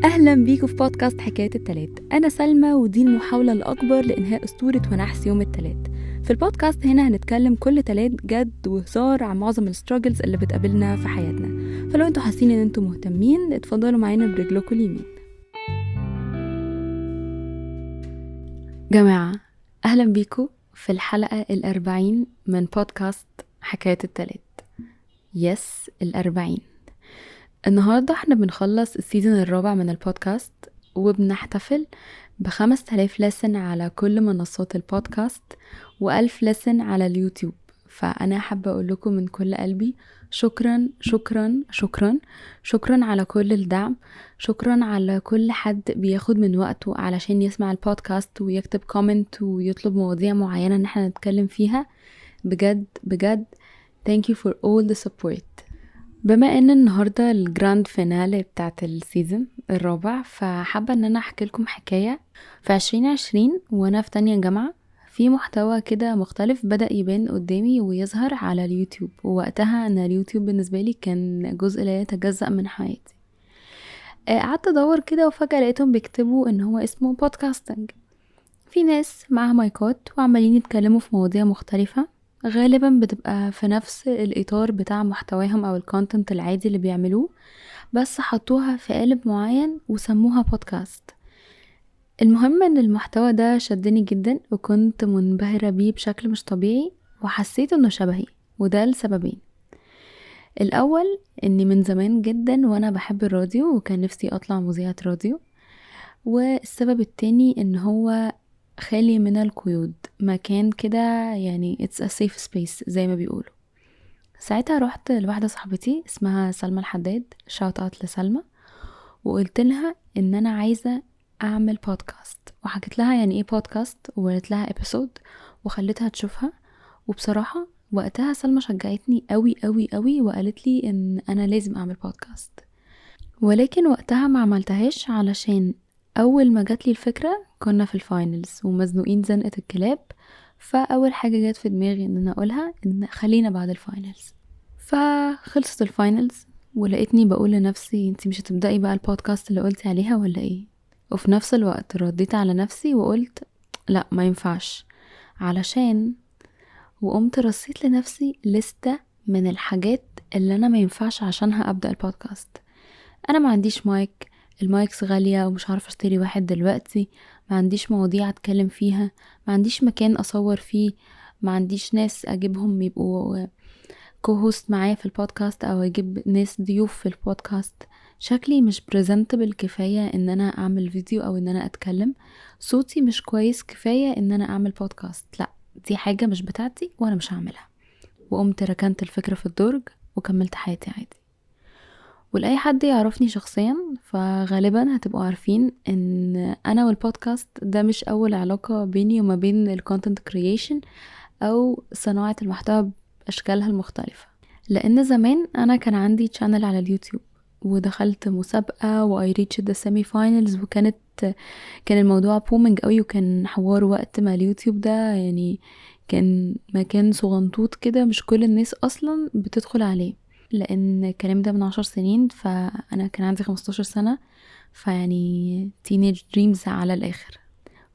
أهلا بيكم في بودكاست حكاية التلات. أنا سلمى، ودي المحاولة الأكبر لإنهاء أسطورة ونحس يوم التلات. في البودكاست هنا هنتكلم كل تلات جد وهزار عن معظم الستراجلز اللي بتقابلنا في حياتنا. فلو انتوا حاسين ان انتوا مهتمين اتفضلوا معانا برجلكم اليمين. جماعة، أهلا بيكم في الحلقة 40 من بودكاست حكاية التلات. يس، 40. النهاردة احنا بنخلص السيزن الرابع من البودكاست، وبنحتفل ب5000 لسن على كل منصات البودكاست و1000 لسن على اليوتيوب. فأنا حابة أقول لكم من كل قلبي شكرا شكرا شكرا شكرا على كل الدعم. شكرا على كل حد بياخد من وقته علشان يسمع البودكاست ويكتب كومنت ويطلب مواضيع معينة ان احنا نتكلم فيها. بجد بجد thank you for all the support. بما ان النهاردة الجراند فينالي بتاعت السيزن الرابع، فحابة ان انا احكي لكم حكاية. في 2020 وانا في تانية جامعة، في محتوى كده مختلف بدأ يبان قدامي ويظهر على اليوتيوب، ووقتها ان اليوتيوب بالنسبة لي كان جزء لا يتجزأ من حياتي. قعدت ادور كده وفجأة لقيتهم بيكتبوا ان هو اسمه بودكاستنج. في ناس معاها مايكات وعمالين يتكلموا في مواضيع مختلفة، غالبا بتبقى في نفس الإطار بتاع محتواهم أو الكونتنت العادي اللي بيعملوه، بس حطوها في قالب معين وسموها بودكاست. المهم ان المحتوى ده شدني جدا وكنت منبهرة بيه بشكل مش طبيعي، وحسيت انه شبهي، وده لسببين. الأول اني من زمان جدا وانا بحب الراديو وكان نفسي اطلع مذيعة راديو. والسبب التاني ان هو خالي من القيود، مكان كده يعني it's a safe space زي ما بيقولوا. ساعتها رحت لواحدة صاحبتي اسمها سلمى الحداد، shout out لسلمى، وقلت لها ان انا عايزة اعمل بودكاست، وحكيت لها يعني ايه بودكاست وقلت لها ابيسود وخليتها تشوفها. وبصراحة وقتها سلمى شجعتني قوي قوي قوي وقالت لي ان انا لازم اعمل بودكاست. ولكن وقتها ما عملتهاش علشان اول ما جات لي الفكرة كنا في الفاينلز ومزنوقين زنقة الكلاب. فاول حاجة جات في دماغي ان انا اقولها ان خلينا بعد الفاينلز. فخلصت الفاينلز ولقيتني بقول لنفسي انتي مش هتبدأي بقى البودكاست اللي قلتي عليها ولا ايه؟ وفي نفس الوقت رديت على نفسي وقلت لا، ما ينفعش، علشان وقمت رصيت لنفسي لستة من الحاجات اللي انا ما ينفعش عشانها ابدأ البودكاست. انا ما عنديش مايك، المايكس غالية ومش عارفة اشتري واحد دلوقتي، ما عنديش مواضيع اتكلم فيها، ما عنديش مكان اصور فيه، ما عنديش ناس اجيبهم يبقوا كوهوست معايا في البودكاست او اجيب ناس ضيوف في البودكاست. شكلي مش بريزنتبل كفاية ان انا اعمل فيديو او ان انا اتكلم. صوتي مش كويس كفاية ان انا اعمل بودكاست. لا، دي حاجة مش بتاعتي وانا مش هعملها. وقمت ركنت الفكرة في الدرج وكملت حياتي عادي. ولأي حد يعرفني شخصيا فغالبا هتبقوا عارفين ان انا والبودكاست ده مش اول علاقة بيني وما بين الكونتنت كرييشن او صناعة المحتوى باشكالها المختلفة. لان زمان انا كان عندي channel على اليوتيوب ودخلت مسابقة و I reached the semi finals، كان الموضوع بومينج قوي، وكان حوار وقت ما اليوتيوب ده يعني كان مكان صغنطوط كده، مش كل الناس اصلا بتدخل عليه، لان الكلام ده من 10 سنين فانا كان عندي 15 سنة، فيعني teenage dreams على الاخر.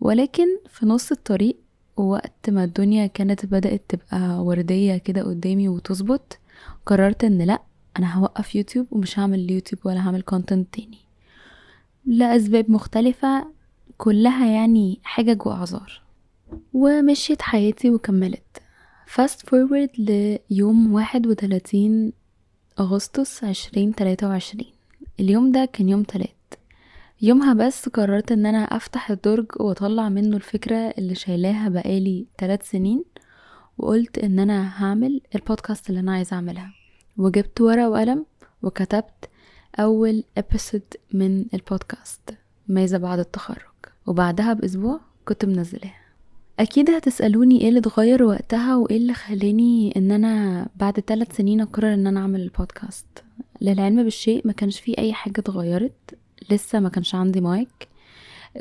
ولكن في نص الطريق وقت ما الدنيا كانت بدأت تبقى وردية كده قدامي وتظبط، قررت ان لا، انا هوقف يوتيوب ومش هعمل يوتيوب ولا هعمل كونتنت تاني لأسباب مختلفة، كلها يعني حجج وأعذار. ومشيت حياتي وكملت. fast forward ليوم 31 أغسطس 2023. اليوم ده كان يوم تلات. يومها بس قررت ان انا افتح الدرج واطلع منه الفكرة اللي شايلاها بقالي 3 سنين، وقلت ان انا هعمل البودكاست اللي انا عايزة اعملها. وجبت ورقة وقلم وكتبت اول ابيسود من البودكاست، ماذا بعد التخرج، وبعدها باسبوع كنت منزلها. اكيد هتسألوني ايه اللي اتغير وقتها وايه اللي خلاني ان انا بعد 3 سنين اقرر ان انا اعمل البودكاست. للعلم بالشيء ما كانش فيه اي حاجة اتغيرت، لسه ما كانش عندي مايك،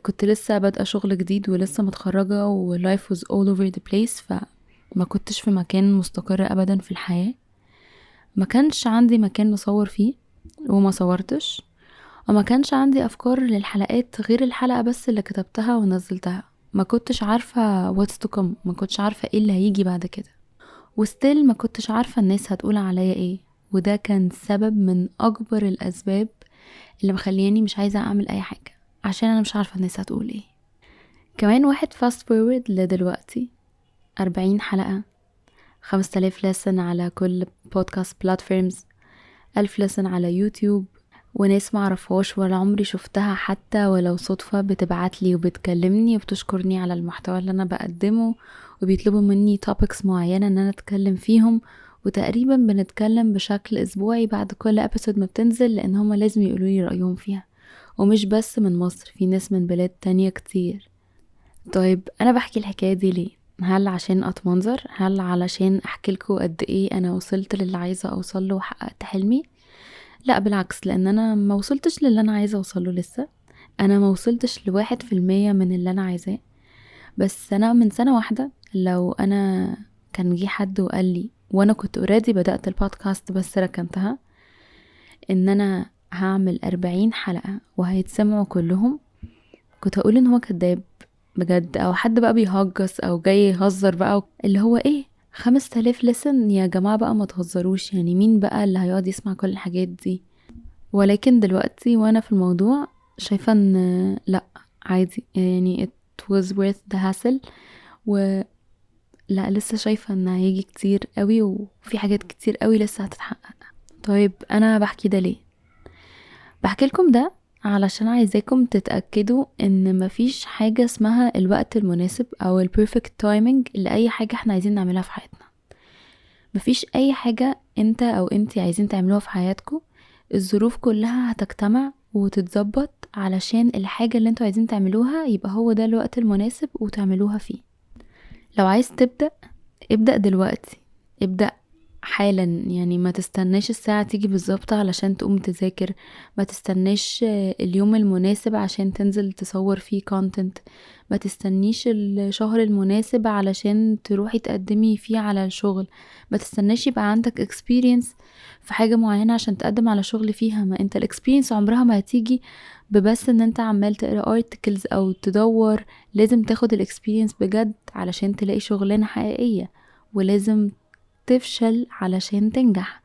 كنت لسه بادئه شغل جديد ولسه متخرجة و life was all over the place، فما كنتش في مكان مستقر ابدا في الحياة. ما كانش عندي مكان نصور فيه وما صورتش، وما كانش عندي افكار للحلقات غير الحلقة بس اللي كتبتها ونزلتها. ما كنتش عارفة what's to come، ما كنتش عارفة ايه اللي هيجي بعد كده، وستيل ما كنتش عارفة الناس هتقول عليا ايه. وده كان سبب من اكبر الاسباب اللي مخلياني مش عايزة اعمل اي حاجة، عشان انا مش عارفة الناس هتقول ايه. كمان واحد فاست فورورد لدلوقتي، 40 حلقة، 5000 لسن على كل بودكاست بلاتفورمز، 1000 لسن على يوتيوب، وناس معرفهاش ولا عمري شفتها حتى ولو صدفة بتبعتلي وبتكلمني وبتشكرني على المحتوى اللي انا بقدمه، وبيطلبوا مني topics معينة ان انا اتكلم فيهم. وتقريبا بنتكلم بشكل اسبوعي بعد كل ابيسود ما بتنزل، لان هما لازم يقولولي رأيهم فيها. ومش بس من مصر، في ناس من بلاد تانية كتير. طيب انا بحكي الحكاية دي ليه؟ هل عشان اتمنظر؟ هل علشان احكي لكم قد ايه انا وصلت للي عايزة اوصله وحققت حلمي؟ لا بالعكس، لان انا ما وصلتش للي انا عايزة اوصله لسه. انا ما وصلتش ل1% من اللي انا عايزاه. بس انا من سنة واحدة، لو انا كان جه حد وقال لي وانا كنت اوريدي بدأت البودكاست بس ركنتها، ان انا هعمل 40 حلقة وهيتسمعوا كلهم، كنت هقول ان هو كداب بجد، او حد بقى بيهجس او جاي يهزر بقى، اللي هو ايه 5000 لسن يا جماعة بقى، ما تهزروش يعني، مين بقى اللي هيقعد يسمع كل الحاجات دي؟ ولكن دلوقتي وانا في الموضوع شايفة ان لا، عادي يعني، it was worth the hassle. ولا لسه شايفة ان هيجي كتير قوي، وفي حاجات كتير قوي لسه هتتحقق. طيب انا بحكي ده ليه؟ بحكي لكم ده علشان عايزاكم تتأكدوا ان مفيش حاجة اسمها الوقت المناسب او ال perfect timing لأي حاجة احنا عايزين نعملها في حياتنا. مفيش اي حاجة انت او انتي عايزين تعملوها في حياتكم الظروف كلها هتجتمع وتتظبط علشان الحاجة اللي انتوا عايزين تعملوها يبقى هو ده الوقت المناسب وتعملوها فيه. لو عايز تبدأ، ابدأ دلوقتي، ابدأ حالا. يعني ما تستناش الساعة تيجي بالظبط علشان تقوم تذاكر، ما تستناش اليوم المناسب عشان تنزل تصور فيه كونتنت، ما تستنيش الشهر المناسب علشان تروحي تقدمي فيه على الشغل، ما تستناش يبقى عندك experience في حاجة معينة عشان تقدم على شغل فيها. ما انت الاكسبيرينس عمرها ما هتيجي ببس ان انت عمال تقرا articles او تدور. لازم تاخد الاكسبيرينس بجد علشان تلاقي شغلانة حقيقية، ولازم تفشل علشان تنجح.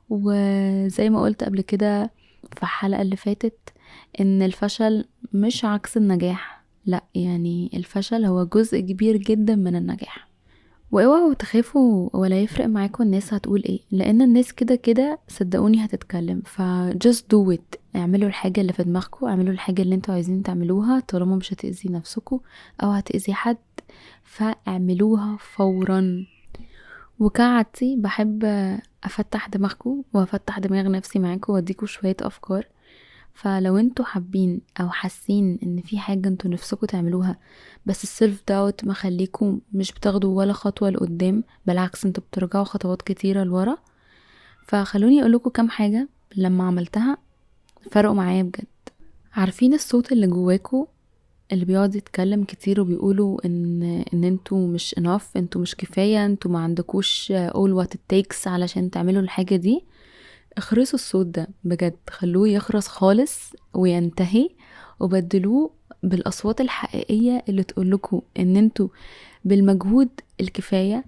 وزي ما قلت قبل كده في الحلقة اللي فاتت، ان الفشل مش عكس النجاح، لا يعني الفشل هو جزء كبير جدا من النجاح. واوعوا تخافوا ولا يفرق معاكم الناس هتقول ايه، لان الناس كده كده صدقوني هتتكلم. just do it، اعملوا الحاجة اللي في دماغكم، اعملوا الحاجة اللي انتوا عايزين تعملوها طالما مش هتأذي نفسكم او هتأذي حد، فاعملوها فورا. وكعادتي بحب افتح دماغكم وافتح دماغ نفسي معاكم واديكم شوية افكار. فلو انتوا حابين او حاسين ان في حاجة انتوا نفسكم تعملوها بس السيلف داوت مخليكم مش بتاخدوا ولا خطوة لقدام، بالعكس انتوا بترجعوا خطوات كتيرة لورا، فخلوني اقولكم كام حاجة لما عملتها فرقوا معايا بجد. عارفين الصوت اللي جواكوا اللي بيقعد يتكلم كتير وبيقولوا ان انتوا مش enough، انتوا مش كفاية، انتوا ما عندكوش all what it takes علشان تعملوا الحاجة دي؟ اخرسوا الصوت ده بجد، خلوه يخرس خالص وينتهي، وبدلوه بالاصوات الحقيقية اللي تقولكوا ان انتوا بالمجهود الكفاية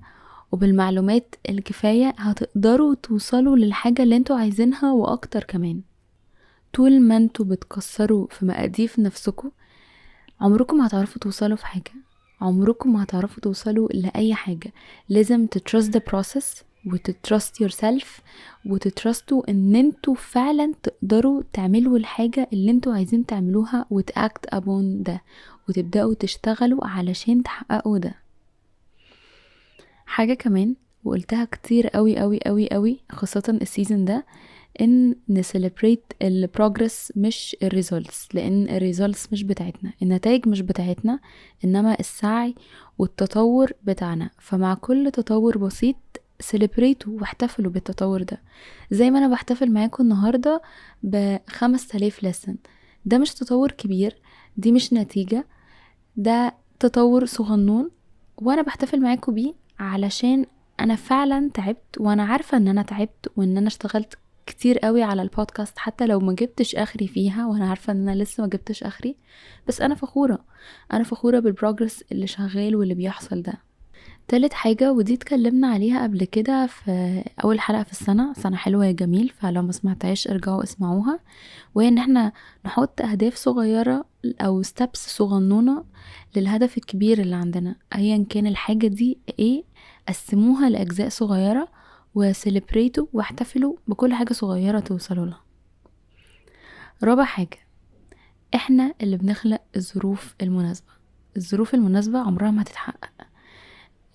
وبالمعلومات الكفاية هتقدروا توصلوا للحاجة اللي انتوا عايزينها واكتر كمان. طول ما انتوا بتكسروا في مقاديف نفسكوا عمركم ما هتعرفوا توصلوا في حاجة، عمركم ما هتعرفوا توصلوا لأي حاجة. لازم تtrust the process وتtrust yourself وتtrustوا ان انتوا فعلا تقدروا تعملوا الحاجة اللي انتوا عايزين تعملوها وتact upon ده، وتبدأوا تشتغلوا علشان تحققوا ده. حاجة كمان وقلتها كتير قوي قوي قوي قوي خاصة السيزن ده، ان نسليبريت البروجرس مش الريزولتس، لان الريزولتس مش بتاعتنا، النتائج مش بتاعتنا، انما السعي والتطور بتاعنا. فمع كل تطور بسيط سليبريتوا واحتفلوا بالتطور ده، زي ما انا بحتفل معاكم النهاردة ب5000 لسن. ده مش تطور كبير، دي مش نتيجة، ده تطور صغنون، وانا بحتفل معاكم بيه علشان انا فعلا تعبت، وانا عارفة ان انا تعبت وان انا اشتغلت كتير قوي على البودكاست، حتى لو ما جبتش اخري فيها، وانا عارفة ان انا لسه ما جبتش اخري، بس انا فخورة بالبروجرس اللي شغال واللي بيحصل ده. تالت حاجة، ودي اتكلمنا عليها قبل كده في اول حلقة في سنة حلوة يا جميل، فلو ما سمعتهاش ارجعوا اسمعوها، وهي ان احنا نحط اهداف صغيرة او ستابس صغنونة للهدف الكبير اللي عندنا، ايا كان الحاجة دي ايه. قسموها لاجزاء صغيرة وسيلبريتوا واحتفلوا بكل حاجة صغيرة توصلوا لها. رابع حاجة، احنا اللي بنخلق الظروف المناسبة عمرها ما هتتحقق.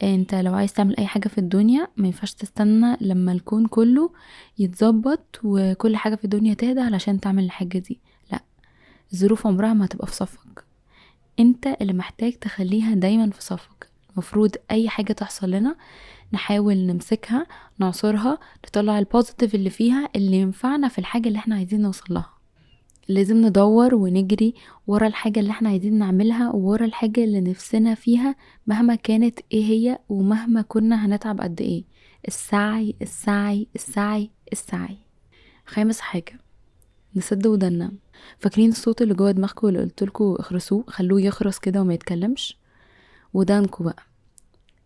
انت لو عايز تعمل اي حاجة في الدنيا ما ينفعش تستنى لما الكون كله يتظبط وكل حاجة في الدنيا تهدى علشان تعمل الحاجة دي. لا، الظروف عمرها ما هتبقى في صفك، انت اللي محتاج تخليها دايما في صفك. المفروض اي حاجة تحصل لنا نحاول نمسكها، نعصرها، نطلع البوزيتيف اللي فيها اللي ينفعنا في الحاجة اللي احنا عايزين نوصل لها. لازم ندور ونجري ورا الحاجة اللي احنا عايزين نعملها، ورا الحاجة اللي نفسنا فيها مهما كانت ايه هي، ومهما كنا هنتعب قد ايه. السعي السعي السعي السعي. خامس حاجة، نسد ودنا. فاكرين الصوت اللي جوه دماغكم اللي قلتلكوا اخرسوه، خلوه يخرس كده وما يتكلمش؟ ودانكوا بقى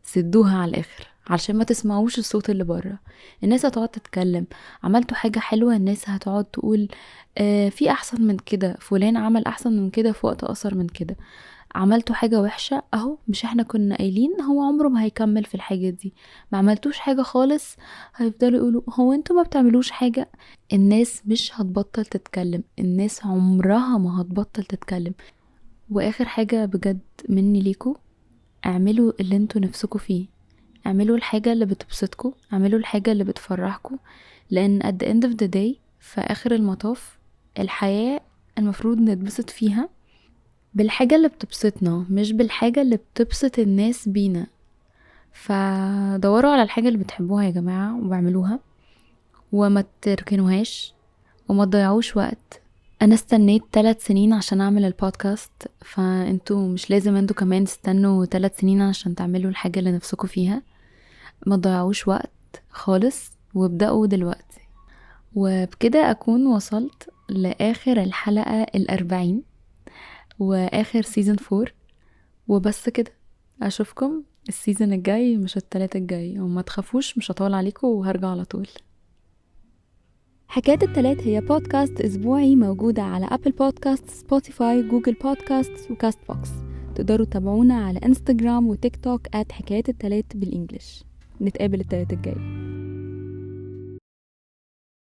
سدوها على الاخر علشان ما تسمعوش الصوت اللي بره. الناس هتقعد تتكلم، عملتوا حاجة حلوة الناس هتقعد تقول في احسن من كده، فلان عمل احسن من كده في وقت اقصر من كده. عملتوا حاجة وحشة اهو، مش احنا كنا قايلين هو عمره ما هيكمل في الحاجة دي. ما عملتوش حاجة خالص، هيفضلوا يقولوا هو انتوا ما بتعملوش حاجة. الناس مش هتبطل تتكلم، الناس عمرها ما هتبطل تتكلم. واخر حاجة بجد مني ليكوا، اعملوا اللي انتوا نفسكوا فيه، اعملوا الحاجة اللي بتبسطكوا، اعملوا الحاجة اللي بتفرحكوا، لان at the end of the day في اخر المطاف الحياة المفروض نتبسط فيها بالحاجة اللي بتبسطنا، مش بالحاجة اللي بتبسط الناس بينا. فدوروا على الحاجة اللي بتحبوها يا جماعة واعملوها، وما تركنوهاش، وما تضيعوش وقت. انا استنيت 3 سنين عشان اعمل البودكاست، فانتوا مش لازم انتوا كمان تستنوا 3 سنين عشان تعملوا الحاجة اللي نفسكوا فيها. ما تضيعوش وقت خالص، وابدأوا دلوقتي. وبكده اكون وصلت لاخر الحلقة 40 واخر سيزن 4. وبس كده، اشوفكم السيزن الجاي، مش التلاتة الجاي، وما تخافوش مش هطول عليكم وهرجع على طول. حكاية التلات هي بودكاست أسبوعي موجودة على أبل بودكاست، سبوتيفاي، جوجل بودكاست وكاست بوكس. تقدروا تتابعونا على انستجرام وتيك توك @حكاية التلات بالإنجليش. نتقابل التلات الجاي.